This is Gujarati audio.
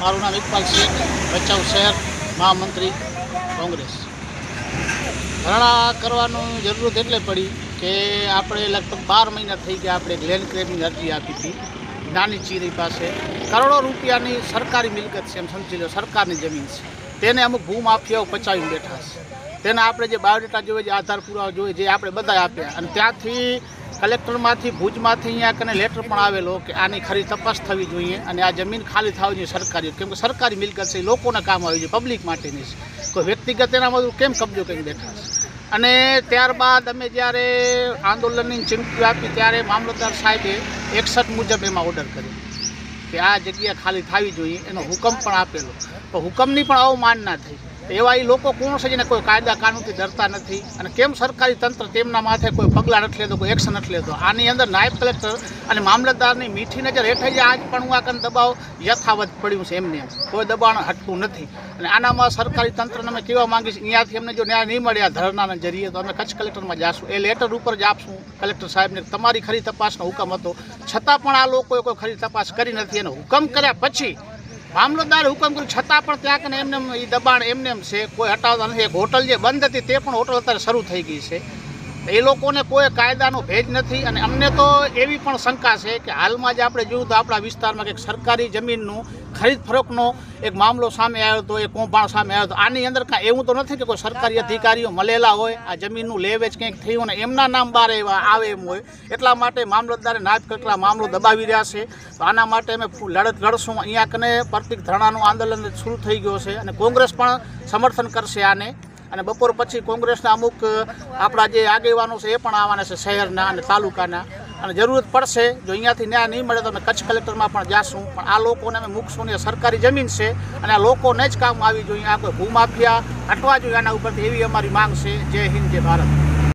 મારું નામ ઇકબાલ શેખ, ભચાઉ શહેર મહામંત્રી કોંગ્રેસ। ધરણા કરવાનું જરૂરત એટલે પડી કે આપણે લગભગ 12 મહિના થઈ ગયા આપણે લેન્ડ ક્લેમિંગ અરજી આપી હતી નાની ચીરી પાસે। કરોડો રૂપિયાની સરકારી મિલકત છે, એમ સમજી લો સરકારની જમીન છે, તેને અમુક ભૂમાફિયાઓ પચાવી બેઠા છે। તેને આપણે જે બાયોડેટા જોઈએ, જે આધાર પુરાવા જોઈએ, જે આપણે બધા આપ્યા, અને ત્યાંથી કલેક્ટરમાંથી ભુજમાંથી અહીંયા કને લેટર પણ આવેલો કે આની ખરી તપાસ થવી જોઈએ અને આ જમીન ખાલી થવી જોઈએ સરકારી, કેમ કે સરકારી મિલકત છે, લોકોને કામ આવી જોઈએ, પબ્લિક માટેની છે, કોઈ વ્યક્તિગત એનામાં કેમ કબજો કરી બેઠા છે। અને ત્યારબાદ અમે જ્યારે આંદોલનની ચીમકી આપી ત્યારે મામલતદાર સાહેબે 61 મુજબ એમાં ઓર્ડર કર્યો કે આ જગ્યા ખાલી થવી જોઈએ, એનો હુકમ પણ આપેલો, તો હુકમની પણ અવમાનના થઈ। એવા એ લોકો કોણ છે જેને કોઈ કાયદા કાનૂનથી ડરતા નથી, અને કેમ સરકારી તંત્ર તેમના માથે કોઈ પગલાં નથી લેતો, કોઈ એક્શન નથી લેતો। આની અંદર નાયબ કલેક્ટર અને મામલતદારની મીઠી નજર હેઠળ આજ પણ હું આ દબાવ યથાવત પડ્યું છે, એમને કોઈ દબાણ હટતું નથી। અને આનામાં સરકારી તંત્રને અમે કહેવા માંગીએ છીએ, અહીંયાથી અમને જો ન્યાય નહીં મળે આ ધરણાના જરીએ તો અમે કચ્છ કલેક્ટરમાં જઈશું, એ લેટર ઉપર જ આપશું કલેક્ટર સાહેબને, તમારી ખરી તપાસનો હુકમ હતો, છતાં પણ આ લોકોએ કોઈ ખરી તપાસ કરી નથી, અને હુકમ કર્યા પછી મામલતદારે હુકમ કર્યું છતાં પણ ત્યાં કને એમને એ દબાણ એમને છે, કોઈ હટાવતા નથી। એક હોટલ જે બંધ હતી તે પણ હોટલ અત્યારે શરૂ થઈ ગઈ છે। એ લોકોને કોઈ કાયદાનો ભેદ નથી। અને અમને તો એવી પણ શંકા છે કે હાલમાં જ આપણે જોયું તો આપણા વિસ્તારમાં કંઈક સરકારી જમીનનું ખરીદ ફરોખનો એક મામલો સામે આવ્યો હતો, એ કૌભાંડ સામે આવ્યો હતો। આની અંદર કાંઈ એવું તો નથી કે કોઈ સરકારી અધિકારીઓ મળેલા હોય, આ જમીનનું લેવેચ કંઈક થયું ને એમના નામ બહાર આવે એમ હોય, એટલા માટે મામલતદારે નાયબ કલેક્ટર મામલો દબાવી રહ્યા છે। તો આના માટે અમે લડત લડશું। અહીંયા કને પ્રતિક ધરણાનું આંદોલન શરૂ થઈ ગયો છે અને કોંગ્રેસ પણ સમર્થન કરશે આને, અને બપોર પછી કોંગ્રેસના અમુક આપણા જે આગેવાનો છે એ પણ આવવાના છે શહેરના અને તાલુકાના, અને જરૂરત પડશે જો અહીંયાથી ન્યાય નહીં મળે તો અમે કચ્છ કલેક્ટરમાં પણ જાશું। પણ આ લોકોને અમે મૂકશું ને, સરકારી જમીન છે અને આ લોકોને જ કામ આવી જોઈએ, આ કોઈ ભૂમાફિયા હટવા જોઈએ આના ઉપરથી, એવી અમારી માંગ છે। જય હિન્દ, જય ભારત।